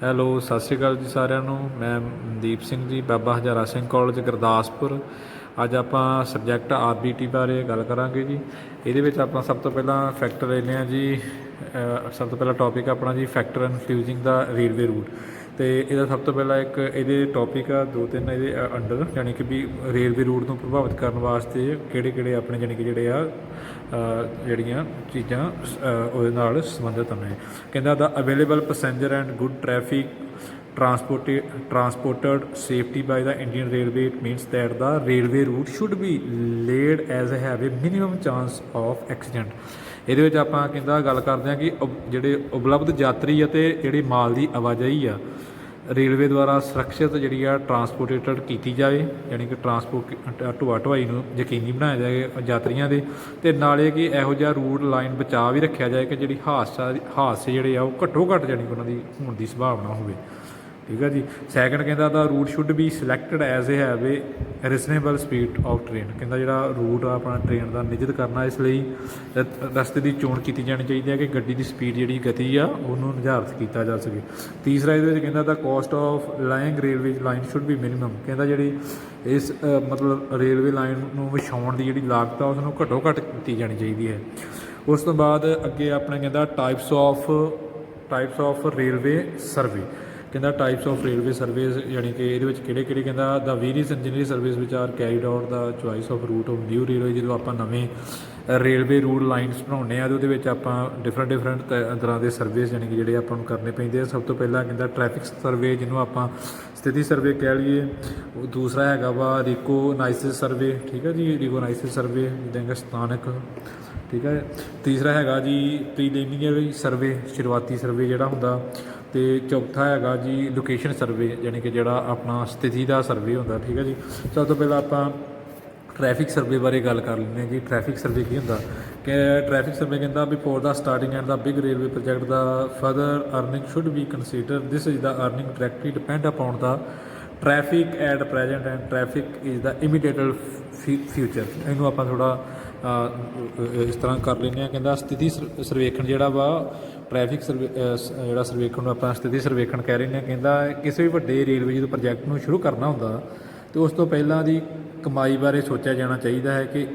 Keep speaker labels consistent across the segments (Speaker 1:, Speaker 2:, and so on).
Speaker 1: Hello, ਸਤਿ ਸ਼੍ਰੀ ਅਕਾਲ ਜੀ ਸਾਰਿਆਂ ਨੂੰ। ਮੈਂ ਮਨਦੀਪ ਸਿੰਘ ਜੀ, ਬਾਬਾ ਹਜ਼ਾਰਾ ਸਿੰਘ ਕਾਲਜ ਗੁਰਦਾਸਪੁਰ। ਅੱਜ ਆਪਾਂ ਸਬਜੈਕਟ ਆਰਬੀਟੀ ਬਾਰੇ ਗੱਲ ਕਰਾਂਗੇ ਜੀ। ਇਹਦੇ ਵਿੱਚ ਆਪਾਂ ਸਭ ਤੋਂ ਪਹਿਲਾਂ ਫੈਕਟਰ ਲੈਂਦੇ ਹਾਂ ਜੀ। ਸਭ ਤੋਂ ਪਹਿਲਾ ਟੌਪਿਕ ਆਪਣਾ ਜੀ ਫੈਕਟਰ ਇਨਫਿਊਜ਼ਿੰਗ ਦਾ ਰੇਲਵੇ ਰੂਟ। ਅਤੇ ਇਹਦਾ ਸਭ ਤੋਂ ਪਹਿਲਾਂ ਇੱਕ ਇਹਦੇ ਟੌਪਿਕ ਆ, ਦੋ ਤਿੰਨ ਇਹਦੇ ਅੰਡਰ, ਯਾਨੀ ਕਿ ਵੀ ਰੇਲਵੇ ਰੂਟ ਨੂੰ ਪ੍ਰਭਾਵਿਤ ਕਰਨ ਵਾਸਤੇ ਕਿਹੜੇ ਕਿਹੜੇ ਆਪਣੇ ਯਾਨੀ ਕਿ ਜਿਹੜੇ ਆ ਜਿਹੜੀਆਂ ਚੀਜ਼ਾਂ ਉਹਦੇ ਨਾਲ ਸੰਬੰਧਿਤ ਨੇ। ਕਹਿੰਦਾ the available passenger and good traffic transported safety by the Indian Railway. It means that the railway route should be laid as have a minimum chance of accident. ਇਹਦੇ ਵਿੱਚ ਆਪਾਂ ਕਹਿੰਦਾ ਗੱਲ ਕਰਦੇ ਹਾਂ ਕਿ ਜਿਹੜੇ ਉਪਲਬਧ ਯਾਤਰੀ ਅਤੇ ਜਿਹੜੀ ਮਾਲ ਦੀ ਆਵਾਜਾਈ ਆ ਰੇਲਵੇ ਦੁਆਰਾ ਸੁਰੱਖਿਅਤ ਜਿਹੜੀ ਆ ਟਰਾਂਸਪੋਰਟੇਟਡ ਕੀਤੀ ਜਾਵੇ, ਯਾਨੀ ਕਿ ਢੋਆ ਢੁਆਈ ਨੂੰ ਯਕੀਨੀ ਬਣਾਇਆ ਜਾਏ ਯਾਤਰੀਆਂ ਦੇ। ਅਤੇ ਨਾਲੇ ਕਿ ਇਹੋ ਜਿਹਾ ਰੂਟ ਲਾਈਨ ਬਚਾ ਵੀ ਰੱਖਿਆ ਜਾਏ ਕਿ ਜਿਹੜੀ ਹਾਦਸੇ ਜਿਹੜੇ ਆ ਉਹ ਘੱਟੋ ਘੱਟ ਯਾਨੀ ਕਿ ਉਹਨਾਂ ਦੀ ਹੋਣ ਦੀ ਸੰਭਾਵਨਾ ਹੋਵੇ। ਠੀਕ ਆ ਜੀ। ਸੈਕਿੰਡ ਕਹਿੰਦਾ the route should be selected as a have a reasonable speed of train. ਕਹਿੰਦਾ ਜਿਹੜਾ ਰੂਟ ਆ ਆਪਣਾ ਟ੍ਰੇਨ ਦਾ ਨਿਯਤ ਕਰਨਾ, ਇਸ ਲਈ ਰਸਤੇ ਦੀ ਚੋਣ ਕੀਤੀ ਜਾਣੀ ਚਾਹੀਦੀ ਹੈ ਕਿ ਗੱਡੀ ਦੀ ਸਪੀਡ ਜਿਹੜੀ ਗਤੀ ਆ ਉਹਨੂੰ ਨਿਰਧਾਰਿਤ ਕੀਤਾ ਜਾ ਸਕੇ। ਤੀਸਰਾ ਇਹਦੇ ਵਿੱਚ ਕਹਿੰਦਾ the cost of laying railway line should be minimum. ਕਹਿੰਦਾ ਜਿਹੜੀ ਇਸ ਮਤਲਬ ਰੇਲਵੇ ਲਾਈਨ ਨੂੰ ਵਿਛਾਉਣ ਦੀ ਜਿਹੜੀ ਲਾਗਤ ਆ ਉਸ ਨੂੰ ਘੱਟੋ ਘੱਟ ਕੀਤੀ ਜਾਣੀ ਚਾਹੀਦੀ ਹੈ। ਉਸ ਤੋਂ ਬਾਅਦ ਅੱਗੇ ਆਪਣੇ ਕਹਿੰਦਾ ਟਾਈਪਸ ਆਫ ਰੇਲਵੇ ਸਰਵੇ। ਕਹਿੰਦਾ ਟਾਈਪਸ ਆਫ ਰੇਲਵੇ ਸਰਵੇਜ਼, ਯਾਨੀ ਕਿ ਇਹਦੇ ਵਿੱਚ ਕਿਹੜੇ ਕਿਹੜੇ ਕਹਿੰਦਾ the various engineering service which are carried out the choice of route of new railway. ਜਦੋਂ ਆਪਾਂ ਨਵੇਂ ਰੇਲਵੇ ਰੂਟ ਲਾਈਨਸ ਬਣਾਉਂਦੇ ਹਾਂ ਤਾਂ ਉਹਦੇ ਵਿੱਚ ਆਪਾਂ ਡਿਫਰੈਂਟ ਤਰ੍ਹਾਂ ਦੇ ਸਰਵੇਜ਼ ਯਾਨੀ ਕਿ ਜਿਹੜੇ ਆਪਾਂ ਨੂੰ ਕਰਨੇ ਪੈਂਦੇ ਆ। ਸਭ ਤੋਂ ਪਹਿਲਾਂ ਕਹਿੰਦਾ ਟ੍ਰੈਫਿਕ ਸਰਵੇ, ਜਿਹਨੂੰ ਆਪਾਂ ਸਥਿਤੀ ਸਰਵੇ ਕਹਿ ਲਈਏ। ਦੂਸਰਾ ਹੈਗਾ ਵਾ ਰੀਕੋਨਾਈਸਿਸ ਸਰਵੇ। ਠੀਕ ਹੈ ਜੀ, ਰੀਕੋਨਾਈਸਿਸ ਸਰਵੇ ਜਿੱਦਾਂ ਕਿ ਸਥਾਨਕ। ਠੀਕ ਹੈ। ਤੀਸਰਾ ਹੈਗਾ ਜੀ ਪ੍ਰੀਲਿਮਿਨਰੀ ਸਰਵੇ, ਸ਼ੁਰੂਆਤੀ ਸਰਵੇ ਜਿਹੜਾ ਹੁੰਦਾ। ਅਤੇ ਚੌਥਾ ਹੈਗਾ ਜੀ ਲੋਕੇਸ਼ਨ ਸਰਵੇ, ਯਾਨੀ ਕਿ ਜਿਹੜਾ ਆਪਣਾ ਸਥਿਤੀ ਦਾ ਸਰਵੇ ਹੁੰਦਾ। ਠੀਕ ਹੈ ਜੀ। ਸਭ ਤੋਂ ਪਹਿਲਾਂ ਆਪਾਂ ਟ੍ਰੈਫਿਕ ਸਰਵੇ ਬਾਰੇ ਗੱਲ ਕਰ ਲੈਂਦੇ ਹਾਂ ਜੀ। ਟ੍ਰੈਫਿਕ ਸਰਵੇ ਕੀ ਹੁੰਦਾ ਕਿ ਟ੍ਰੈਫਿਕ ਸਰਵੇ ਕਹਿੰਦਾ before the starting and the big railway project the further earning should be consider. This is the earning directly depend upon the traffic at present and traffic is the immediate future. ਇਹਨੂੰ ਆਪਾਂ ਥੋੜ੍ਹਾ ਇਸ ਤਰ੍ਹਾਂ ਕਰ ਲੈਂਦੇ ਹਾਂ। ਕਹਿੰਦਾ ਸਥਿਤੀ ਸਰਵੇਖਣ ਜਿਹੜਾ ਵਾ ਟ੍ਰੈਫਿਕ ਜਿਹੜਾ ਸਰਵੇਖਣ ਨੂੰ ਆਪਾਂ ਸਥਿਤੀ ਸਰਵੇਖਣ ਕਹਿ ਰਹੇ ਹਾਂ। ਕਹਿੰਦਾ ਕਿਸੇ ਵੀ ਵੱਡੇ ਰੇਲਵੇ ਜਦੋਂ ਪ੍ਰੋਜੈਕਟ ਨੂੰ ਸ਼ੁਰੂ ਕਰਨਾ ਹੁੰਦਾ ਤਾਂ ਉਸ ਤੋਂ ਪਹਿਲਾਂ ਦੀ ਕਮਾਈ ਬਾਰੇ ਸੋਚਿਆ ਜਾਣਾ ਚਾਹੀਦਾ ਹੈ ਕਿ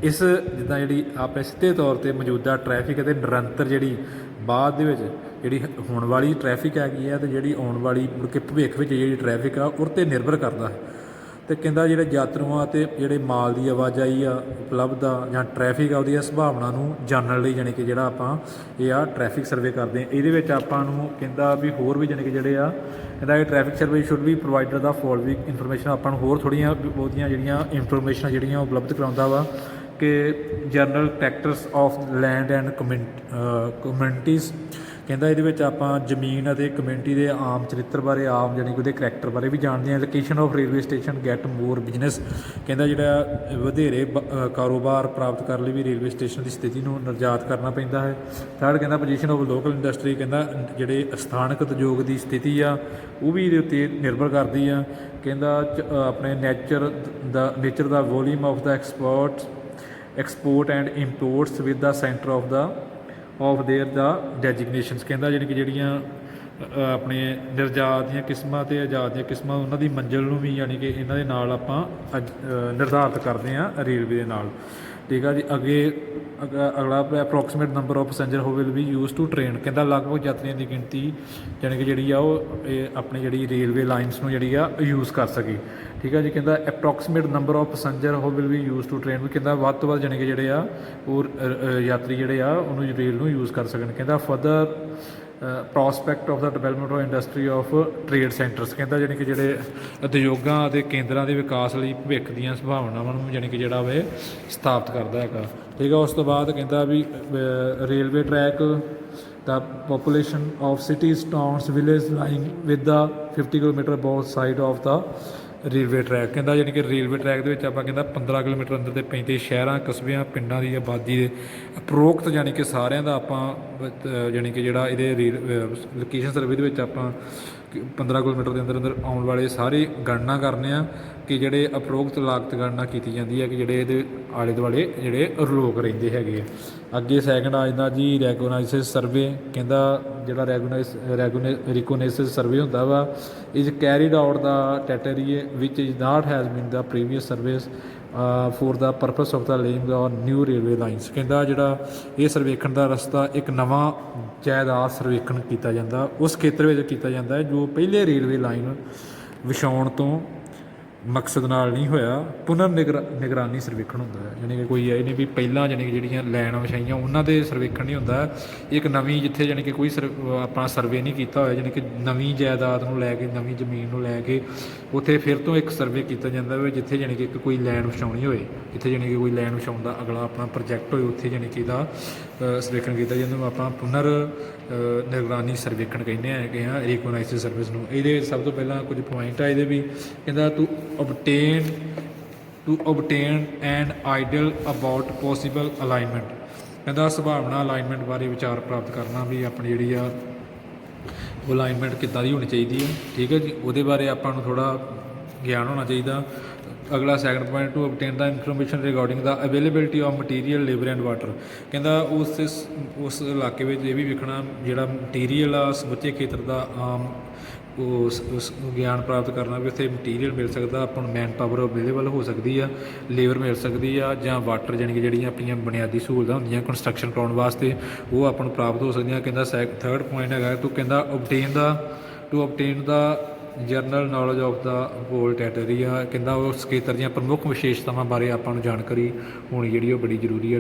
Speaker 1: ਇਸ ਜਿੱਦਾਂ ਜਿਹੜੀ ਆਪਣੇ ਸਿੱਧੇ ਤੌਰ 'ਤੇ ਮੌਜੂਦਾ ਟ੍ਰੈਫਿਕ ਅਤੇ ਨਿਰੰਤਰ ਜਿਹੜੀ ਬਾਅਦ ਦੇ ਵਿੱਚ ਜਿਹੜੀ ਹੋਣ ਵਾਲੀ ਟ੍ਰੈਫਿਕ ਹੈਗੀ ਹੈ ਅਤੇ ਜਿਹੜੀ ਆਉਣ ਵਾਲੀ ਮੁੜ ਕੇ ਭਵਿੱਖ ਵਿੱਚ ਜਿਹੜੀ ਟ੍ਰੈਫਿਕ ਆ ਉਹ 'ਤੇ ਨਿਰਭਰ ਕਰਦਾ ਹੈ। ਅਤੇ ਕਹਿੰਦਾ ਜਿਹੜੇ ਯਾਤਰੂਆਂ ਅਤੇ ਜਿਹੜੇ ਮਾਲ ਦੀ ਆਵਾਜਾਈ ਆ ਉਪਲਬਧ ਆ ਜਾਂ ਟ੍ਰੈਫਿਕ ਆ ਉਹਦੀਆਂ ਸੰਭਾਵਨਾ ਨੂੰ ਜਾਣਨ ਲਈ ਯਾਨੀ ਕਿ ਜਿਹੜਾ ਆਪਾਂ ਇਹ ਆ ਟ੍ਰੈਫਿਕ ਸਰਵੇ ਕਰਦੇ ਹਾਂ। ਇਹਦੇ ਵਿੱਚ ਆਪਾਂ ਨੂੰ ਕਹਿੰਦਾ ਵੀ ਹੋਰ ਵੀ ਯਾਨੀ ਕਿ ਜਿਹੜੇ ਆ ਕਹਿੰਦਾ ਇਹ traffic survey should be provider the following information. ਆਪਾਂ ਨੂੰ ਹੋਰ ਥੋੜ੍ਹੀਆਂ ਬਹੁਤੀਆਂ ਜਿਹੜੀਆਂ ਇਨਫੋਰਮੇਸ਼ਨ ਜਿਹੜੀਆਂ ਉਪਲਬਧ ਕਰਾਉਂਦਾ ਵਾ ਕਿ general tractors of land and communities. ਕਹਿੰਦਾ ਇਹਦੇ ਵਿੱਚ ਆਪਾਂ ਜ਼ਮੀਨ ਅਤੇ ਕਮਿਊਨਿਟੀ ਦੇ ਆਮ ਚਰਿੱਤਰ ਬਾਰੇ, ਆਮ ਯਾਨੀ ਕਿ ਉਹਦੇ ਕਰੈਕਟਰ ਬਾਰੇ ਵੀ ਜਾਣਦੇ ਹਾਂ। Location of railway station get more business. ਕਹਿੰਦਾ ਜਿਹੜਾ ਵਧੇਰੇ ਕਾਰੋਬਾਰ ਪ੍ਰਾਪਤ ਕਰਨ ਲਈ ਵੀ ਰੇਲਵੇ ਸਟੇਸ਼ਨ ਦੀ ਸਥਿਤੀ ਨੂੰ ਨਿਰਧਾਰਤ ਕਰਨਾ ਪੈਂਦਾ ਹੈ। ਥਰਡ ਕਹਿੰਦਾ ਪੋਜੀਸ਼ਨ ਆਫ ਲੋਕਲ ਇੰਡਸਟਰੀ। ਕਹਿੰਦਾ ਜਿਹੜੇ ਸਥਾਨਕ ਉਦਯੋਗ ਦੀ ਸਥਿਤੀ ਆ ਉਹ ਵੀ ਇਹਦੇ ਉੱਤੇ ਨਿਰਭਰ ਕਰਦੀ ਆ। ਕਹਿੰਦਾ ਆਪਣੇ nature the volume of the export and imports with the centre of their the designations. ਕਹਿੰਦਾ ਜਾਣੀ ਕਿ ਜਿਹੜੀਆਂ ਆਪਣੇ ਨਿਰਯਾਤ ਦੀਆਂ ਕਿਸਮਾਂ ਅਤੇ ਆਜ਼ਾਦ ਦੀਆਂ ਕਿਸਮਾਂ ਉਹਨਾਂ ਦੀ ਮੰਜ਼ਿਲ ਨੂੰ ਵੀ ਯਾਨੀ ਕਿ ਇਹਨਾਂ ਦੇ ਨਾਲ ਆਪਾਂ ਨਿਰਧਾਰਿਤ ਕਰਦੇ ਹਾਂ ਰੇਲਵੇ ਦੇ ਨਾਲ। ਠੀਕ ਆ ਜੀ। ਅਗਲਾ approximate number of passenger who will be use to train. ਕਹਿੰਦਾ ਲਗਭਗ ਯਾਤਰੀਆਂ ਦੀ ਗਿਣਤੀ ਯਾਨੀ ਕਿ ਜਿਹੜੀ ਆ ਉਹ ਇਹ ਆਪਣੀ ਜਿਹੜੀ ਰੇਲਵੇ ਲਾਈਨਸ ਨੂੰ ਜਿਹੜੀ ਆ ਯੂਜ਼ ਕਰ ਸਕੇ। ਠੀਕ ਆ ਜੀ। ਕਹਿੰਦਾ approximate number of passenger who will be use to train. ਵੀ ਕਹਿੰਦਾ ਵੱਧ ਤੋਂ ਵੱਧ ਯਾਨੀ ਕਿ ਜਿਹੜੇ ਆ ਉਹ ਯਾਤਰੀ ਜਿਹੜੇ ਆ ਉਹਨੂੰ ਰੇਲ ਨੂੰ ਯੂਜ਼ ਕਰ ਸਕਣ। ਕਹਿੰਦਾ further prospect of the development of industry of trade centres. ਕਹਿੰਦਾ ਯਾਨੀ ਕਿ ਜਿਹੜੇ ਉਦਯੋਗਾਂ ਅਤੇ ਕੇਂਦਰਾਂ ਦੇ ਵਿਕਾਸ ਲਈ ਭਵਿੱਖ ਦੀਆਂ ਸੰਭਾਵਨਾਵਾਂ ਨੂੰ ਯਾਨੀ ਕਿ ਜਿਹੜਾ ਵਾ ਸਥਾਪਿਤ ਕਰਦਾ ਹੈਗਾ। ਠੀਕ ਆ। ਉਸ ਤੋਂ ਬਾਅਦ ਕਹਿੰਦਾ ਵੀ railway track the population of cities towns village line with the 50 kilometre both side of the railway track ਕਹਿੰਦਾ, ਯਾਨੀ ਕਿ ਰੇਲਵੇ ਟਰੈਕ ਦੇ ਵਿੱਚ ਆਪਾਂ ਕਹਿੰਦਾ 15 ਕਿਲੋਮੀਟਰ ਅੰਦਰ ਦੇ ਪੈਂਦੇ ਸ਼ਹਿਰਾਂ ਕਸਬਿਆਂ ਪਿੰਡਾਂ ਦੀ ਆਬਾਦੀ ਦੇ ਉਪਰੋਕਤ ਯਾਨੀ ਕਿ ਸਾਰਿਆਂ ਦਾ ਆਪਾਂ ਯਾਨੀ ਕਿ ਜਿਹੜਾ ਇਹਦੇ ਲੋਕੇਸ਼ਨ ਸਰਵੇ ਦੇ ਵਿੱਚ ਆਪਾਂ 15 ਕਿਲੋਮੀਟਰ ਦੇ ਅੰਦਰ ਅੰਦਰ ਆਉਣ ਵਾਲੇ ਸਾਰੇ ਗਣਨਾ ਕਰਨੇ ਆ ਕਿ ਜਿਹੜੇ ਉਪਰੋਕਤ ਲਾਗਤ ਗਣਨਾ ਕੀਤੀ ਜਾਂਦੀ ਹੈ ਕਿ ਜਿਹੜੇ ਇਹਦੇ ਆਲੇ ਦੁਆਲੇ ਜਿਹੜੇ ਲੋਕ ਰਹਿੰਦੇ ਹੈਗੇ ਆ। ਅੱਗੇ ਸੈਕਿੰਡ ਆ ਜਾਂਦਾ ਜੀ ਰੈਗੂਨਾਈਜ਼ਡ ਸਰਵੇ। ਕਹਿੰਦਾ ਜਿਹੜਾ ਰਿਕੋਗਨਾਈਜ਼ਡ ਸਰਵੇ ਹੁੰਦਾ ਵਾ is carried out the territory which is not has been the previous surveys for the purpose of the laying or new railway lines. ਕਹਿੰਦਾ ਜਿਹੜਾ ਇਹ ਸਰਵੇਖਣ ਦਾ ਰਸਤਾ ਇੱਕ ਨਵਾਂ ਜਾਇਦਾਦ ਸਰਵੇਖਣ ਕੀਤਾ ਜਾਂਦਾ ਉਸ ਖੇਤਰ ਵਿੱਚ ਕੀਤਾ ਜਾਂਦਾ ਹੈ ਜੋ ਪਹਿਲੇ ਰੇਲਵੇ ਲਾਈਨ ਵਿਛਾਉਣ ਤੋਂ ਮਕਸਦ ਨਾਲ ਨਹੀਂ ਹੋਇਆ। ਪੁਨਰ ਨਿਗਰਾਨੀ ਸਰਵੇਖਣ ਹੁੰਦਾ ਹੈ, ਯਾਨੀ ਕਿ ਕੋਈ ਇਹ ਨਹੀਂ ਵੀ ਪਹਿਲਾਂ ਯਾਨੀ ਕਿ ਜਿਹੜੀਆਂ ਲਾਈਨਾਂ ਵਿਛਾਈਆਂ ਉਹਨਾਂ ਦੇ ਸਰਵੇਖਣ ਨਹੀਂ ਹੁੰਦਾ। ਇੱਕ ਨਵੀਂ ਜਿੱਥੇ ਯਾਨੀ ਕਿ ਕੋਈ ਆਪਣਾ ਸਰਵੇ ਨਹੀਂ ਕੀਤਾ ਹੋਇਆ, ਯਾਨੀ ਕਿ ਨਵੀਂ ਜਾਇਦਾਦ ਨੂੰ ਲੈ ਕੇ ਨਵੀਂ ਜ਼ਮੀਨ ਨੂੰ ਲੈ ਕੇ ਉੱਥੇ ਫਿਰ ਤੋਂ ਇੱਕ ਸਰਵੇ ਕੀਤਾ ਜਾਂਦਾ ਹੋਵੇ ਜਿੱਥੇ ਯਾਨੀ ਕਿ ਕੋਈ ਲਾਈਨ ਵਿਛਾਉਣੀ ਹੋਏ, ਜਿੱਥੇ ਯਾਨੀ ਕਿ ਕੋਈ ਲਾਈਨ ਵਿਛਾਉਣ ਦਾ ਅਗਲਾ ਆਪਣਾ ਪ੍ਰੋਜੈਕਟ ਹੋਏ ਉੱਥੇ ਯਾਨੀ ਕਿ ਇਹਦਾ ਸਰਵੇਖਣ ਕੀਤਾ ਜਾਂਦਾ ਨੂੰ ਆਪਾਂ ਪੁਨਰ ਨਿਗਰਾਨੀ ਸਰਵੇਖਣ ਕਹਿੰਦੇ ਹੈਗੇ ਆ ਰਿਕੋਗਨਾਈਜ਼ਡ ਸਰਵਿਸ ਨੂੰ। ਇਹਦੇ ਵਿੱਚ ਸਭ ਤੋਂ ਪਹਿਲਾਂ ਕੁਝ ਪੁਆਇੰਟ ਆ ਇਹਦੇ ਵੀ। ਕਹਿੰਦਾ to obtain an ideal about possible alignment। ਕਹਿੰਦਾ ਸੰਭਾਵਨਾ ਅਲਾਈਨਮੈਂਟ ਬਾਰੇ ਵਿਚਾਰ ਪ੍ਰਾਪਤ ਕਰਨਾ ਵੀ ਆਪਣੀ ਜਿਹੜੀ ਆ ਉਹ ਅਲਾਈਨਮੈਂਟ ਕਿੱਦਾਂ ਦੀ ਹੋਣੀ ਚਾਹੀਦੀ ਹੈ, ਠੀਕ ਹੈ ਜੀ, ਉਹਦੇ ਬਾਰੇ ਆਪਾਂ ਨੂੰ ਥੋੜ੍ਹਾ ਗਿਆਨ ਹੋਣਾ ਚਾਹੀਦਾ। ਅਗਲਾ second point to obtain the information regarding the availability of material labour and water. ਕਹਿੰਦਾ ਉਸ ਇਲਾਕੇ ਵਿੱਚ ਇਹ ਵੀ ਵੇਖਣਾ ਜਿਹੜਾ ਮਟੀਰੀਅਲ ਆ ਸਮੁੱਚੇ ਖੇਤਰ ਦਾ ਆਮ ਉਸ ਗਿਆਨ ਪ੍ਰਾਪਤ ਕਰਨਾ ਵੀ ਉੱਥੇ ਮਟੀਰੀਅਲ ਮਿਲ ਸਕਦਾ ਆਪਾਂ ਨੂੰ, ਮੈਨ ਪਾਵਰ ਅਵੇਲੇਬਲ ਹੋ ਸਕਦੀ ਆ, ਲੇਬਰ ਮਿਲ ਸਕਦੀ ਆ, ਜਾਂ ਵਾਟਰ ਜਾਣੀ ਕਿ ਜਿਹੜੀਆਂ ਆਪਣੀਆਂ ਬੁਨਿਆਦੀ ਸਹੂਲਤਾਂ ਹੁੰਦੀਆਂ ਕੰਸਟਰਕਸ਼ਨ ਕਰਾਉਣ ਵਾਸਤੇ ਉਹ ਆਪਾਂ ਨੂੰ ਪ੍ਰਾਪਤ ਹੋ ਸਕਦੀਆਂ। ਕਹਿੰਦਾ ਥਰਡ ਪੁਆਇੰਟ ਹੈਗਾ ਤੂੰ ਕਹਿੰਦਾ obtain the general knowledge of the whole territory ਆ। ਕਹਿੰਦਾ ਉਸ ਖੇਤਰ ਦੀਆਂ ਪ੍ਰਮੁੱਖ ਵਿਸ਼ੇਸ਼ਤਾਵਾਂ ਬਾਰੇ ਆਪਾਂ ਨੂੰ ਜਾਣਕਾਰੀ ਹੋਣੀ ਜਿਹੜੀ ਉਹ ਬੜੀ ਜ਼ਰੂਰੀ ਹੈ।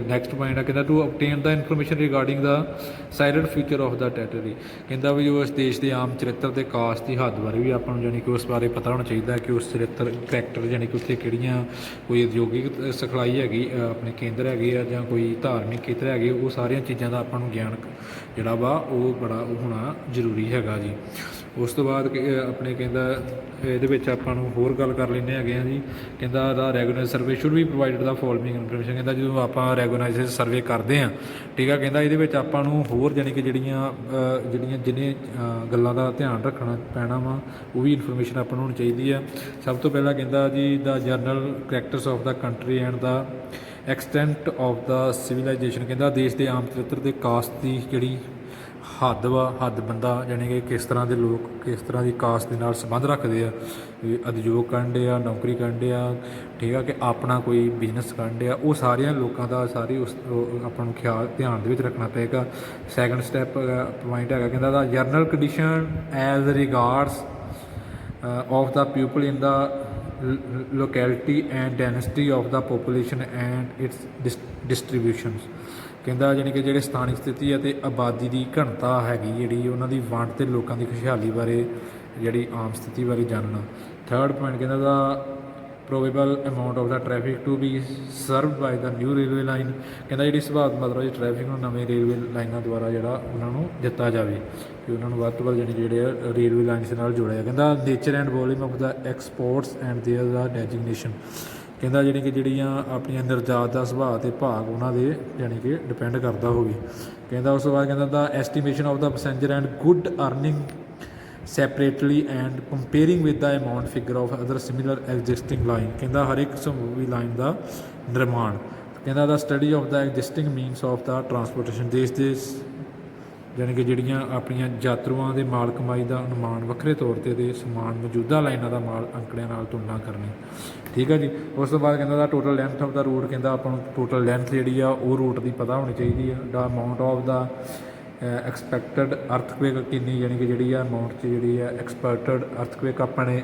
Speaker 1: ਨੈਕਸਟ ਪੁਆਇੰਟ ਆ ਕਹਿੰਦਾ to obtain the information regarding the salient future of the territory. ਕਹਿੰਦਾ ਵੀ ਉਸ ਦੇਸ਼ ਦੇ ਆਮ ਚਰਿੱਤਰ ਅਤੇ ਕਾਸ ਦੀ ਹੱਦ ਬਾਰੇ ਵੀ ਆਪਾਂ ਨੂੰ ਜਾਣੀ ਕਿ ਉਸ ਬਾਰੇ ਪਤਾ ਹੋਣਾ ਚਾਹੀਦਾ ਕਿ ਉਸ ਚਰਿੱਤਰ ਕਰੈਕਟਰ ਜਾਣੀ ਕਿ ਉੱਥੇ ਕਿਹੜੀਆਂ ਕੋਈ ਉਦਯੋਗਿਕ ਸਿਖਲਾਈ ਹੈਗੀ ਆਪਣੇ ਕੇਂਦਰ ਹੈਗੇ ਆ ਜਾਂ ਕੋਈ ਧਾਰਮਿਕ ਖੇਤਰ ਹੈਗੇ, ਉਹ ਸਾਰੀਆਂ ਚੀਜ਼ਾਂ ਦਾ ਆਪਾਂ ਨੂੰ ਗਿਆਨ ਜਿਹੜਾ ਵਾ ਉਹ ਬੜਾ ਹੋਣਾ ਜ਼ਰੂਰੀ ਹੈਗਾ ਜੀ। ਉਸ ਤੋਂ ਬਾਅਦ ਆਪਣੇ ਕਹਿੰਦਾ ਇਹਦੇ ਵਿੱਚ ਆਪਾਂ ਨੂੰ ਹੋਰ ਗੱਲ ਕਰ ਲੈਂਦੇ ਹੈਗੇ ਆ ਜੀ। ਕਹਿੰਦਾ the recognised survey should be provided the following information. ਕਹਿੰਦਾ ਜਦੋਂ ਆਪਾਂ ਰੈਗੂਨਾਈਜ਼ਡ ਸਰਵੇ ਕਰਦੇ ਹਾਂ, ਠੀਕ ਆ, ਕਹਿੰਦਾ ਇਹਦੇ ਵਿੱਚ ਆਪਾਂ ਨੂੰ ਹੋਰ ਜਾਣੀ ਕਿ ਜਿਹੜੀਆਂ ਜਿਹਨੇ ਗੱਲਾਂ ਦਾ ਧਿਆਨ ਰੱਖਣਾ ਪੈਣਾ ਵਾ ਉਹ ਵੀ ਇਨਫੋਰਮੇਸ਼ਨ ਆਪਾਂ ਨੂੰ ਹੋਣੀ ਚਾਹੀਦੀ ਆ। ਸਭ ਤੋਂ ਪਹਿਲਾਂ ਕਹਿੰਦਾ ਜੀ the general characters of the country and the extent of the civilisation. ਕਹਿੰਦਾ ਦੇਸ਼ ਦੇ ਆਮ ਚਰਿੱਤਰ ਦੇ ਕਾਸਟ ਦੀ ਜਿਹੜੀ ਹੱਦ ਵਾ, ਹੱਦ ਬੰਦਾ ਜਾਣੀ ਕਿ ਕਿਸ ਤਰ੍ਹਾਂ ਦੇ ਲੋਕ ਕਿਸ ਤਰ੍ਹਾਂ ਦੀ ਕਾਸਟ ਦੇ ਨਾਲ ਸੰਬੰਧ ਰੱਖਦੇ ਆ, ਉਦਯੋਗ ਕਰਨ ਡੇ ਆ, ਨੌਕਰੀ ਕਰਨ ਡੇ ਆ, ਠੀਕ ਆ, ਕਿ ਆਪਣਾ ਕੋਈ ਬਿਜ਼ਨਸ ਕਰਨ ਡੇ ਆ, ਉਹ ਸਾਰਿਆਂ ਲੋਕਾਂ ਦਾ ਸਾਰੀ ਉਸ ਆਪਾਂ ਨੂੰ ਧਿਆਨ ਦੇ ਵਿੱਚ ਰੱਖਣਾ ਪਏਗਾ। ਸੈਕਿੰਡ ਸਟੈਪ ਪੁਆਇੰਟ ਹੈਗਾ ਕਹਿੰਦਾ the general condition as regards of the people in the locality and density of the population and its distributions. ਕਹਿੰਦਾ ਜਾਣੀ ਕਿ ਜਿਹੜੇ ਸਥਾਨਕ ਸਥਿਤੀ ਅਤੇ ਆਬਾਦੀ ਦੀ ਘਣਤਾ ਹੈਗੀ ਜਿਹੜੀ ਉਹਨਾਂ ਦੀ ਵੰਡ ਅਤੇ ਲੋਕਾਂ ਦੀ ਖੁਸ਼ਹਾਲੀ ਬਾਰੇ ਜਿਹੜੀ ਆਮ ਸਥਿਤੀ ਬਾਰੇ ਜਾਣਨਾ। ਥਰਡ ਪੁਆਇੰਟ ਕਹਿੰਦਾ the probable amount of the traffic to be served by the new railway line. ਕਹਿੰਦਾ ਜਿਹੜੀ ਸੁਭਾਵਿਕ ਮਤਲਬ ਜੀ ਟ੍ਰੈਫਿਕ ਨੂੰ ਨਵੇਂ ਰੇਲਵੇ ਲਾਈਨਾਂ ਦੁਆਰਾ ਜਿਹੜਾ ਉਹਨਾਂ ਨੂੰ ਦਿੱਤਾ ਜਾਵੇ ਕਿ ਉਹਨਾਂ ਨੂੰ ਵੱਧ ਤੋਂ ਵੱਧ ਜਾਣੀ ਜਿਹੜੇ ਆ ਰੇਲਵੇ ਲਾਈਨਸ ਨਾਲ ਜੋੜਿਆ। ਕਹਿੰਦਾ nature and volume of the exports and their the designation. ਕਹਿੰਦਾ ਜਾਣੀ ਕਿ ਜਿਹੜੀਆਂ ਆਪਣੀਆਂ ਨਿਰਯਾਤ ਦਾ ਸੁਭਾਅ ਅਤੇ ਭਾਗ ਉਹਨਾਂ ਦੇ ਜਾਣੀ ਕਿ ਡਿਪੈਂਡ ਕਰਦਾ ਹੋਵੇ। ਕਹਿੰਦਾ ਉਸ ਤੋਂ ਬਾਅਦ ਕਹਿੰਦਾ the estimation of the passenger and good earning separately and comparing with the amount figure of other similar existing line. ਕਹਿੰਦਾ ਹਰ ਇੱਕ ਸਮੂਹੀ ਲਾਈਨ ਦਾ ਨਿਰਮਾਣ। ਕਹਿੰਦਾ the study of the existing means of the transportation. ਦੇਸ਼ ਦੇ ਜਾਣੀ ਕਿ ਜਿਹੜੀਆਂ ਆਪਣੀਆਂ ਯਾਤਰੂਆਂ ਦੇ ਮਾਲ ਕਮਾਈ ਦਾ ਅਨੁਮਾਨ ਵੱਖਰੇ ਤੌਰ 'ਤੇ ਦੇ ਸਮਾਨ ਮੌਜੂਦਾ ਲਾਈਨਾਂ ਦਾ ਮਾਲ ਅੰਕੜਿਆਂ ਨਾਲ ਤੁਲਨਾ ਕਰਨੀ, ਠੀਕ ਹੈ ਜੀ। ਉਸ ਤੋਂ ਬਾਅਦ ਕਹਿੰਦਾ the total length of the route. ਕਹਿੰਦਾ ਆਪਾਂ ਨੂੰ ਟੋਟਲ ਲੈਂਥ ਜਿਹੜੀ ਆ ਉਹ ਰੂਟ ਦੀ ਪਤਾ ਹੋਣੀ ਚਾਹੀਦੀ ਆ। ਦਾ ਅਮਾਊਂਟ ਆਫ ਦਾ ਐਕਸਪੈਕਟਡ ਅਰਥਕਵੇਕ ਕਿੰਨੀ ਜਾਣੀ ਕਿ ਜਿਹੜੀ ਆ ਅਮਾਊਂਟ 'ਚ ਜਿਹੜੀ ਆ ਐਕਸਪੈਕਟਡ ਅਰਥਕਵੇਕ ਆਪਾਂ ਨੇ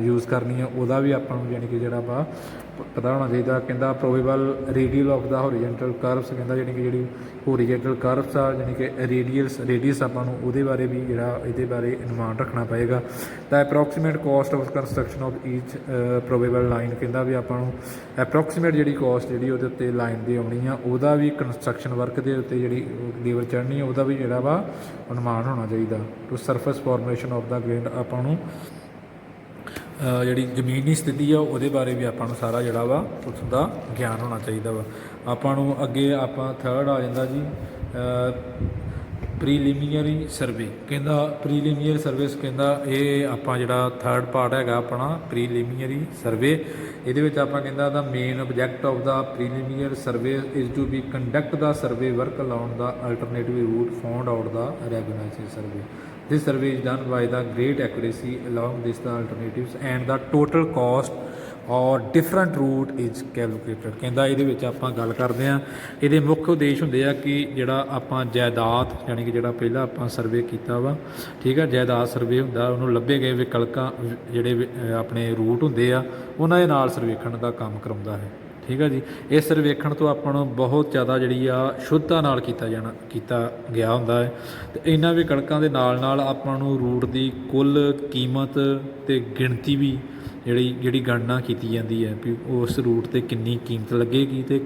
Speaker 1: ਯੂਜ਼ ਕਰਨੀ ਆ ਉਹਦਾ ਵੀ ਆਪਾਂ ਨੂੰ ਜਾਣੀ ਕਿ ਜਿਹੜਾ ਵਾ ਪਤਾ ਹੋਣਾ ਚਾਹੀਦਾ। ਕਹਿੰਦਾ probable radial of the horizontal ਕਰਵਸ। ਕਹਿੰਦਾ ਜਾਣੀ ਕਿ ਜਿਹੜੀ ਹੋਰੀਜੈਂਟਲ ਕਰਵਸ ਆ ਜਾਣੀ ਕਿ ਰੇਡੀਅਸ ਆਪਾਂ ਨੂੰ ਉਹਦੇ ਬਾਰੇ ਵੀ ਜਿਹੜਾ ਇਹਦੇ ਬਾਰੇ ਅਨੁਮਾਨ ਰੱਖਣਾ ਪਏਗਾ। ਤਾਂ approximate cost of construction of each probable line. ਕਹਿੰਦਾ ਵੀ ਆਪਾਂ ਨੂੰ ਅਪਰੋਕਸੀਮੇਟ ਜਿਹੜੀ ਕੋਸਟ ਜਿਹੜੀ ਉਹਦੇ ਉੱਤੇ ਲਾਈਨ ਦੀ ਆਉਣੀ ਆ ਉਹਦਾ ਵੀ ਕੰਸਟਰਕਸ਼ਨ ਵਰਕ ਦੇ ਉੱਤੇ ਜਿਹੜੀ ਲੇਬਰ ਚੜ੍ਹਨੀ ਆ ਉਹਦਾ ਵੀ ਜਿਹੜਾ ਵਾ ਅਨੁਮਾਨ ਹੋਣਾ ਚਾਹੀਦਾ। To surface formation of the grade ਆਪਾਂ ਨੂੰ ਜਿਹੜੀ ਜ਼ਮੀਨੀ ਸਥਿਤੀ ਆ ਉਹਦੇ ਬਾਰੇ ਵੀ ਆਪਾਂ ਨੂੰ ਸਾਰਾ ਜਿਹੜਾ ਵਾ ਉਸ ਦਾ ਗਿਆਨ ਹੋਣਾ ਚਾਹੀਦਾ ਵਾ। ਆਪਾਂ ਨੂੰ ਅੱਗੇ ਆਪਾਂ ਥਰਡ ਆ ਜਾਂਦਾ ਜੀ ਪ੍ਰੀਲਿਮੀਨਰੀ ਸਰਵੇ। ਕਹਿੰਦਾ ਪ੍ਰੀਲਿਮੀਨਰੀ ਸਰਵਿਸ, ਕਹਿੰਦਾ ਇਹ ਆਪਾਂ ਜਿਹੜਾ ਥਰਡ ਪਾਰਟ ਹੈਗਾ ਆਪਣਾ ਪ੍ਰੀਲਿਮੀਨਰੀ ਸਰਵੇ। ਇਹਦੇ ਵਿੱਚ ਆਪਾਂ ਕਹਿੰਦਾ the main object of the preliminary survey is to be conduct the survey work along the alternative route found out the regularization survey. This survey is done by the great accuracy along with the alternatives and the total cost or different route is calculated। ਕਹਿੰਦਾ ਇਹਦੇ ਵਿੱਚ ਆਪਾਂ ਗੱਲ ਕਰਦੇ ਹਾਂ, ਇਹਦੇ ਮੁੱਖ ਉਦੇਸ਼ ਹੁੰਦੇ ਆ ਕਿ ਜਿਹੜਾ ਆਪਾਂ ਜਾਇਦਾਦ ਯਾਨੀ ਕਿ ਜਿਹੜਾ ਪਹਿਲਾਂ ਆਪਾਂ ਸਰਵੇ ਕੀਤਾ ਵਾ, ਠੀਕ ਆ, ਜਾਇਦਾਦ ਸਰਵੇ ਹੁੰਦਾ, ਉਹਨੂੰ ਲੱਭੇ ਗਏ ਵਿਕਲਪਾਂ ਜਿਹੜੇ ਆਪਣੇ ਰੂਟ ਹੁੰਦੇ ਆ ਉਹਨਾਂ ਦੇ ਨਾਲ ਸਰਵੇਖਣ ਦਾ ਕੰਮ ਕਰਾਉਂਦਾ ਹੈ। ਠੀਕ ਆ ਜੀ। ਇਸ ਸਰਵੇਖਣ ਤੋਂ ਆਪਾਂ ਨੂੰ ਬਹੁਤ ਜ਼ਿਆਦਾ ਜਿਹੜੀ ਆ ਸ਼ੁੱਧਤਾ ਨਾਲ ਕੀਤਾ ਗਿਆ ਹੁੰਦਾ ਹੈ। ਅਤੇ ਇਹਨਾਂ ਵਿਕਲਪਾਂ ਦੇ ਨਾਲ ਆਪਾਂ ਨੂੰ ਰੂਟ ਦੀ ਕੁੱਲ ਕੀਮਤ ਅਤੇ ਗਿਣਤੀ ਵੀ ਜਿਹੜੀ ਗਣਨਾ ਕੀਤੀ ਜਾਂਦੀ ਹੈ ਵੀ ਉਸ ਰੂਟ 'ਤੇ ਕਿੰਨੀ ਕੀਮਤ ਲੱਗੇਗੀ ਅਤੇ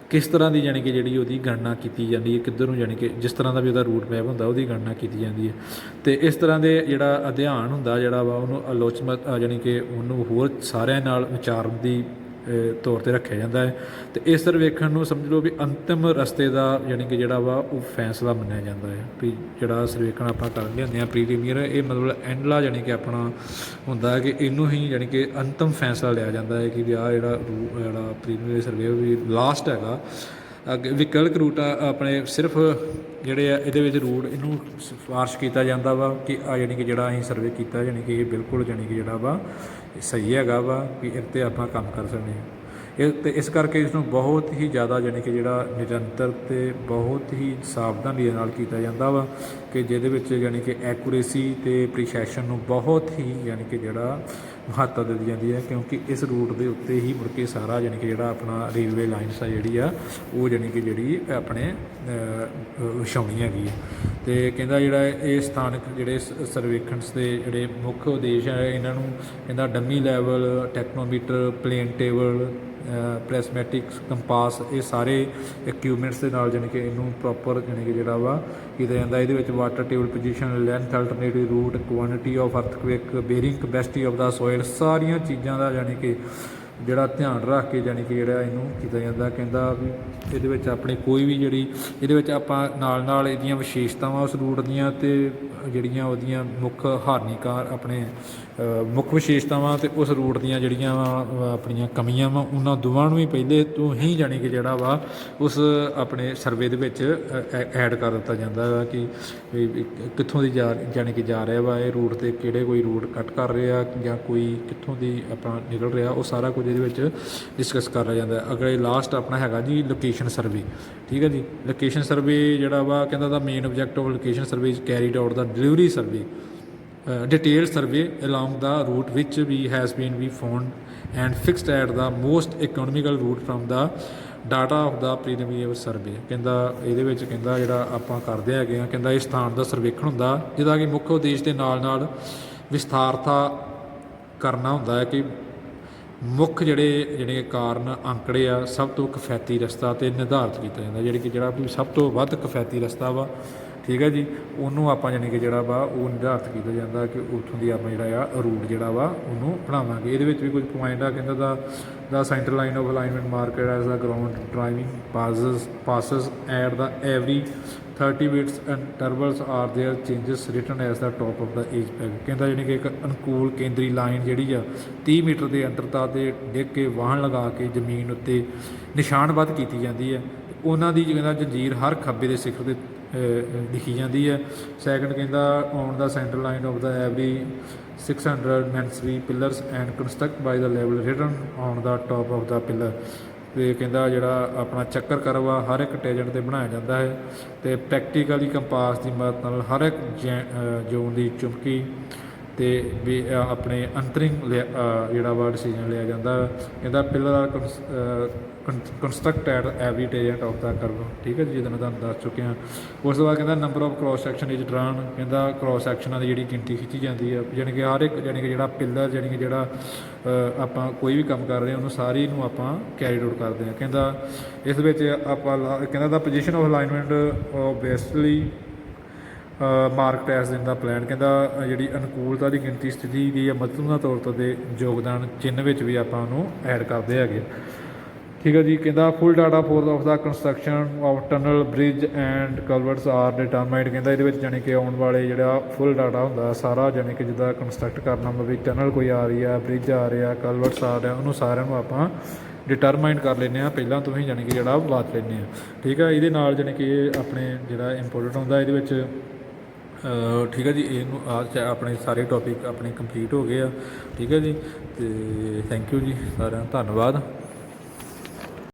Speaker 1: ਕਿਸ ਤਰ੍ਹਾਂ ਦੀ ਯਾਨੀ ਕਿ ਜਿਹੜੀ ਉਹਦੀ ਗਣਨਾ ਕੀਤੀ ਜਾਂਦੀ ਹੈ, ਕਿੱਧਰ ਨੂੰ ਯਾਨੀ ਕਿ ਜਿਸ ਤਰ੍ਹਾਂ ਦਾ ਵੀ ਉਹਦਾ ਰੂਟ ਮੈਪ ਹੁੰਦਾ ਉਹਦੀ ਗਣਨਾ ਕੀਤੀ ਜਾਂਦੀ ਹੈ। ਅਤੇ ਇਸ ਤਰ੍ਹਾਂ ਦੇ ਜਿਹੜਾ ਅਧਿਐਨ ਹੁੰਦਾ ਜਿਹੜਾ ਵਾ ਉਹਨੂੰ ਆਲੋਚਨਾਤਮਕ ਯਾਨੀ ਕਿ ਉਹਨੂੰ ਹੋਰ ਸਾਰਿਆਂ ਨਾਲ ਵਿਚਾਰਨ ਦੀ ਤੌਰ 'ਤੇ ਰੱਖਿਆ ਜਾਂਦਾ ਹੈ। ਅਤੇ ਇਸ ਸਰਵੇਖਣ ਨੂੰ ਸਮਝ ਲਓ ਵੀ ਅੰਤਿਮ ਰਸਤੇ ਦਾ ਯਾਨੀ ਕਿ ਜਿਹੜਾ ਵਾ ਉਹ ਫੈਸਲਾ ਮੰਨਿਆ ਜਾਂਦਾ ਹੈ ਵੀ ਜਿਹੜਾ ਸਰਵੇਖਣ ਆਪਾਂ ਕਰਨ ਲਿਆਉਂਦੇ ਹਾਂ ਪ੍ਰੀਲੀਮੀਨਰੀ, ਇਹ ਮਤਲਬ ਐਂਡਲਾ ਯਾਨੀ ਕਿ ਆਪਣਾ ਹੁੰਦਾ ਹੈ ਕਿ ਇਹਨੂੰ ਹੀ ਯਾਨੀ ਕਿ ਅੰਤਿਮ ਫੈਸਲਾ ਲਿਆ ਜਾਂਦਾ ਹੈ ਕਿ ਵੀ ਆਹ ਜਿਹੜਾ ਪ੍ਰੀਲੀਮੀਨਰੀ ਸਰਵੇ ਵੀ ਲਾਸਟ ਹੈਗਾ। ਅੱਗੇ ਵਿਕਲਪ ਰੂਟ ਆਪਣੇ ਸਿਰਫ ਜਿਹੜੇ ਆ ਇਹਦੇ ਵਿੱਚ ਰੂਟ ਇਹਨੂੰ ਸਿਫਾਰਿਸ਼ ਕੀਤਾ ਜਾਂਦਾ ਵਾ ਕਿ ਯਾਨੀ ਕਿ ਜਿਹੜਾ ਅਸੀਂ ਸਰਵੇ ਕੀਤਾ ਯਾਨੀ ਕਿ ਇਹ ਬਿਲਕੁਲ ਯਾਨੀ ਕਿ ਜਿਹੜਾ ਵਾ ਸਹੀ ਹੈਗਾ ਵਾ ਵੀ ਇਹ 'ਤੇ ਆਪਾਂ ਕੰਮ ਕਰ ਸਕਦੇ ਹਾਂ। ਇਹ ਅਤੇ ਇਸ ਕਰਕੇ ਇਸ ਨੂੰ ਬਹੁਤ ਹੀ ਜ਼ਿਆਦਾ ਯਾਨੀ ਕਿ ਜਿਹੜਾ ਨਿਰੰਤਰ ਅਤੇ ਬਹੁਤ ਹੀ ਸਾਵਧਾਨੀ ਦੇ ਨਾਲ ਕੀਤਾ ਜਾਂਦਾ ਵਾ ਕਿ ਜਿਹਦੇ ਵਿੱਚ ਯਾਨੀ ਕਿ ਐਕੂਰੇਸੀ ਅਤੇ ਪ੍ਰੀਸੈਸ਼ਨ ਨੂੰ ਬਹੁਤ ਹੀ ਯਾਨੀ ਕਿ ਜਿਹੜਾ ਮਹੱਤਤਾ ਦਿੱਤੀ ਜਾਂਦੀ ਹੈ, ਕਿਉਂਕਿ ਇਸ ਰੂਟ ਦੇ ਉੱਤੇ ਹੀ ਮੁੜ ਕੇ ਸਾਰਾ ਯਾਨੀ ਕਿ ਜਿਹੜਾ ਆਪਣਾ ਰੇਲਵੇ ਲਾਈਨਸ ਆ ਜਿਹੜੀ ਆ ਉਹ ਯਾਨੀ ਕਿ ਜਿਹੜੀ ਆਪਣੇ ਵਿਛਾਉਣੀ ਹੈਗੀ ਹੈ। ਅਤੇ ਕਹਿੰਦਾ ਜਿਹੜਾ ਇਹ ਸਥਾਨਕ ਜਿਹੜੇ ਸਰਵੇਖਣਸ ਦੇ ਜਿਹੜੇ ਮੁੱਖ ਉਦੇਸ਼ ਹੈ ਇਹਨਾਂ ਨੂੰ ਕਹਿੰਦਾ dumpy level tacheometer, plane table, prismatics, compass, ਇਹ ਸਾਰੇ ਇਕਵਿਪਮੈਂਟਸ ਦੇ ਨਾਲ ਯਾਨੀ ਕਿ ਇਹਨੂੰ ਪ੍ਰੋਪਰ ਯਾਨੀ ਕਿ ਜਿਹੜਾ ਵਾ ਕੀਤਾ ਜਾਂਦਾ। ਇਹਦੇ ਵਿੱਚ water table position, length, alternative route, quantity of earthquake, bearing capacity of the soil, ਸਾਰੀਆਂ ਚੀਜ਼ਾਂ ਦਾ ਯਾਨੀ ਕਿ ਜਿਹੜਾ ਧਿਆਨ ਰੱਖ ਕੇ ਯਾਨੀ ਕਿ ਜਿਹੜਾ ਇਹਨੂੰ ਕੀਤਾ ਜਾਂਦਾ। ਕਹਿੰਦਾ ਵੀ ਇਹਦੇ ਵਿੱਚ ਆਪਣੀ ਕੋਈ ਵੀ ਜਿਹੜੀ ਇਹਦੇ ਵਿੱਚ ਆਪਾਂ ਨਾਲ ਇਹਦੀਆਂ ਵਿਸ਼ੇਸ਼ਤਾਵਾਂ ਉਸ ਰੂਟ ਦੀਆਂ ਅਤੇ ਜਿਹੜੀਆਂ ਉਹਦੀਆਂ ਮੁੱਖ ਹਾਨੀਕਾਰ ਆਪਣੇ ਮੁੱਖ ਵਿਸ਼ੇਸ਼ਤਾਵਾਂ ਅਤੇ ਉਸ ਰੂਟ ਦੀਆਂ ਜਿਹੜੀਆਂ ਵਾ ਆਪਣੀਆਂ ਕਮੀਆਂ ਵਾ ਉਹਨਾਂ ਦੋਵਾਂ ਨੂੰ ਵੀ ਪਹਿਲੇ ਤੋਂ ਹੀ ਯਾਨੀ ਕਿ ਜਿਹੜਾ ਵਾ ਉਸ ਆਪਣੇ ਸਰਵੇ ਦੇ ਵਿੱਚ ਐਡ ਕਰ ਦਿੱਤਾ ਜਾਂਦਾ ਵਾ ਕਿ ਕਿੱਥੋਂ ਦੀ ਯਾਨੀ ਕਿ ਜਾ ਰਿਹਾ ਵਾ ਇਹ ਰੂਟ 'ਤੇ, ਕਿਹੜੇ ਕੋਈ ਰੂਟ ਕੱਟ ਕਰ ਰਿਹਾ ਜਾਂ ਕੋਈ ਕਿੱਥੋਂ ਦੀ ਆਪਣਾ ਨਿਕਲ ਰਿਹਾ, ਉਹ ਸਾਰਾ ਕੁਝ ਇਹਦੇ ਵਿੱਚ ਡਿਸਕਸ ਕਰਿਆ ਜਾਂਦਾ। ਅਗਰ ਲਾਸਟ ਆਪਣਾ ਹੈਗਾ ਜੀ ਲੋਕੇਸ਼ਨ ਸਰਵੇ। ਠੀਕ ਹੈ ਜੀ। ਲੋਕੇਸ਼ਨ ਸਰਵੇ ਜਿਹੜਾ ਵਾ ਕਹਿੰਦਾ the main object of location survey is carried out the delivery survey detailed survey along the route which has been found and fixed at the most economical route from the data of the preliminary survey। ਕਹਿੰਦਾ ਇਹਦੇ ਵਿੱਚ ਕਹਿੰਦਾ ਜਿਹੜਾ ਆਪਾਂ ਕਰਦੇ ਹੈਗੇ ਆ, ਕਹਿੰਦਾ ਇਸ ਸਥਾਨ ਦਾ ਸਰਵੇਖਣ ਹੁੰਦਾ ਜਿਹਦਾ ਕਿ ਮੁੱਖ ਉਦੇਸ਼ ਦੇ ਨਾਲ ਵਿਸਥਾਰਤਾ ਕਰਨਾ ਹੁੰਦਾ ਹੈ ਕਿ ਮੁੱਖ ਜਿਹੜੇ ਕਾਰਨ ਅੰਕੜੇ ਆ ਸਭ ਤੋਂ ਕਿਫਾਇਤੀ ਰਸਤਾ 'ਤੇ ਨਿਰਧਾਰਿਤ ਕੀਤਾ ਜਾਂਦਾ, ਜਿਹੜੀ ਕਿ ਜਿਹੜਾ ਸਭ ਤੋਂ ਵੱਧ ਕਿਫਾਇਤੀ ਰਸਤਾ ਵਾ। ਠੀਕ ਹੈ ਜੀ। ਉਹਨੂੰ ਆਪਾਂ ਯਾਨੀ ਕਿ ਜਿਹੜਾ ਵਾ ਉਹ ਨਿਰਧਾਰਿਤ ਕੀਤਾ ਜਾਂਦਾ ਕਿ ਉੱਥੋਂ ਦੀ ਆਪਾਂ ਜਿਹੜਾ ਆ ਰੂਟ ਜਿਹੜਾ ਵਾ ਉਹਨੂੰ ਬਣਾਵਾਂਗੇ। ਇਹਦੇ ਵਿੱਚ ਵੀ ਕੁਝ ਪੁਆਇੰਟ ਆ। ਕਹਿੰਦਾ the centre line of alignment marked as the ground driving passes at the every 30 minutes intervals are there changes written as the top of the age peg. ਕਹਿੰਦਾ ਯਾਨੀ ਕਿ ਇੱਕ ਅਨੁਕੂਲ ਕੇਂਦਰੀ ਲਾਈਨ ਜਿਹੜੀ ਆ 30 ਮੀਟਰ ਦੇ ਅੰਤਰਤਾ 'ਤੇ ਡਿੱਗ ਕੇ ਵਾਹਨ ਲਗਾ ਕੇ ਜ਼ਮੀਨ ਉੱਤੇ ਨਿਸ਼ਾਨਬੱਧ ਕੀਤੀ ਜਾਂਦੀ ਹੈ। ਉਹਨਾਂ ਦੀ ਕਹਿੰਦਾ ਜੰਜੀਰ ਹਰ ਖੱਬੇ ਦੇ ਸਿਖਰ 'ਤੇ ਲਿਖੀ ਜਾਂਦੀ ਹੈ। ਸੈਕਿੰਡ ਕਹਿੰਦਾ on the centre line of the every 600 masonry pillars and construct by the level written on the top of the pillar. ਅਤੇ ਕਹਿੰਦਾ ਜਿਹੜਾ ਆਪਣਾ ਚੱਕਰ ਕਰਵ ਆ ਹਰ ਇੱਕ ਟੇਜੈਂਟ 'ਤੇ ਬਣਾਇਆ ਜਾਂਦਾ ਹੈ। ਅਤੇ ਪ੍ਰੈਕਟੀਕਲੀ ਕੰਪਾਸ ਦੀ ਮਦਦ ਨਾਲ ਹਰ ਇੱਕ ਜ਼ੋਨ ਦੀ ਚੁੰਬਕੀ ਅਤੇ ਵੀ ਆਪਣੇ ਅੰਤਰਿੰਗ ਜਿਹੜਾ ਵਾ ਡਿਸੀਜਨ ਲਿਆ ਜਾਂਦਾ। ਕਹਿੰਦਾ pillar are construct at every tangent of the curve. ਠੀਕ ਹੈ ਜੀ, ਜਿਹਦੇ ਨਾਲ ਤੁਹਾਨੂੰ ਦੱਸ ਚੁੱਕੇ ਹਾਂ। ਉਸ ਤੋਂ ਬਾਅਦ ਕਹਿੰਦਾ number of cross section is drawn. ਕਹਿੰਦਾ ਕ੍ਰੋਸ ਸੈਕਸ਼ਨਾਂ ਦੀ ਜਿਹੜੀ ਗਿਣਤੀ ਖਿੱਚੀ ਜਾਂਦੀ ਹੈ, ਯਾਨੀ ਕਿ ਹਰ ਇੱਕ ਯਾਨੀ ਕਿ ਜਿਹੜਾ ਪਿਲਰ ਯਾਨੀ ਕਿ ਜਿਹੜਾ ਆਪਾਂ ਕੋਈ ਵੀ ਕੰਮ ਕਰ ਰਹੇ ਹਾਂ ਉਹਨੂੰ ਸਾਰੀ ਨੂੰ ਆਪਾਂ ਕੈਰੀਡ ਆਊਟ ਕਰਦੇ ਹਾਂ। ਕਹਿੰਦਾ ਇਸ ਵਿੱਚ ਆਪਾਂ ਕਹਿੰਦਾ the position of alignment of bestly mark test ਦੇਣ ਦਾ ਪਲਾਨ। ਕਹਿੰਦਾ ਜਿਹੜੀ ਅਨੁਕੂਲਤਾ ਦੀ ਗਿਣਤੀ ਸਥਿਤੀ ਦੀ ਜਾਂ ਮਹੱਤਵਪੂਰਨ ਤੌਰ ਤੇ ਯੋਗਦਾਨ ਚਿੰਨ੍ਹ ਵਿੱਚ ਵੀ ਆਪਾਂ ਉਹਨੂੰ ਐਡ ਕਰਦੇ ਹੈਗੇ। ਠੀਕ ਹੈ ਜੀ। ਕਹਿੰਦਾ full data for of the construction of tunnel bridge and culverts are determined. ਕਹਿੰਦਾ ਇਹਦੇ ਵਿੱਚ ਜਾਣੀ ਕਿ ਆਉਣ ਵਾਲੇ ਜਿਹੜਾ ਫੁੱਲ ਡਾਟਾ ਹੁੰਦਾ ਸਾਰਾ, ਜਾਣੀ ਕਿ ਜਿੱਦਾਂ ਕੰਸਟਰਕਟ ਕਰਨਾ ਵੀ ਟਨਲ ਕੋਈ ਆ ਰਹੀ ਆ, ਬ੍ਰਿਜ ਆ ਰਿਹਾ, ਕਲਵਰਟਸ ਆ ਰਿਹਾ, ਉਹਨੂੰ ਸਾਰਿਆਂ ਨੂੰ ਆਪਾਂ ਡਿਟਰਮਾਈਨ ਕਰ ਲੈਂਦੇ ਹਾਂ ਪਹਿਲਾਂ ਤੋਂ ਹੀ, ਜਾਣੀ ਕਿ ਜਿਹੜਾ ਬਾਤ ਲੈਂਦੇ ਹਾਂ। ਠੀਕ ਹੈ। ਇਹਦੇ ਨਾਲ ਜਾਣੀ ਕਿ ਇਹ ਆਪਣੇ ਜਿਹੜਾ ਇੰਪੋਰਟੈਂਟ ਹੁੰਦਾ ਇਹਦੇ ਵਿੱਚ। ਠੀਕ ਹੈ ਜੀ। ਇਹਨੂੰ ਆਪਣੇ ਸਾਰੇ ਟੌਪਿਕ ਆਪਣੇ ਕੰਪਲੀਟ ਹੋ ਗਏ ਆ। ਠੀਕ ਹੈ ਜੀ। ਅਤੇ ਥੈਂਕ ਯੂ ਜੀ ਸਾਰਿਆਂ ਦਾ ਧੰਨਵਾਦ।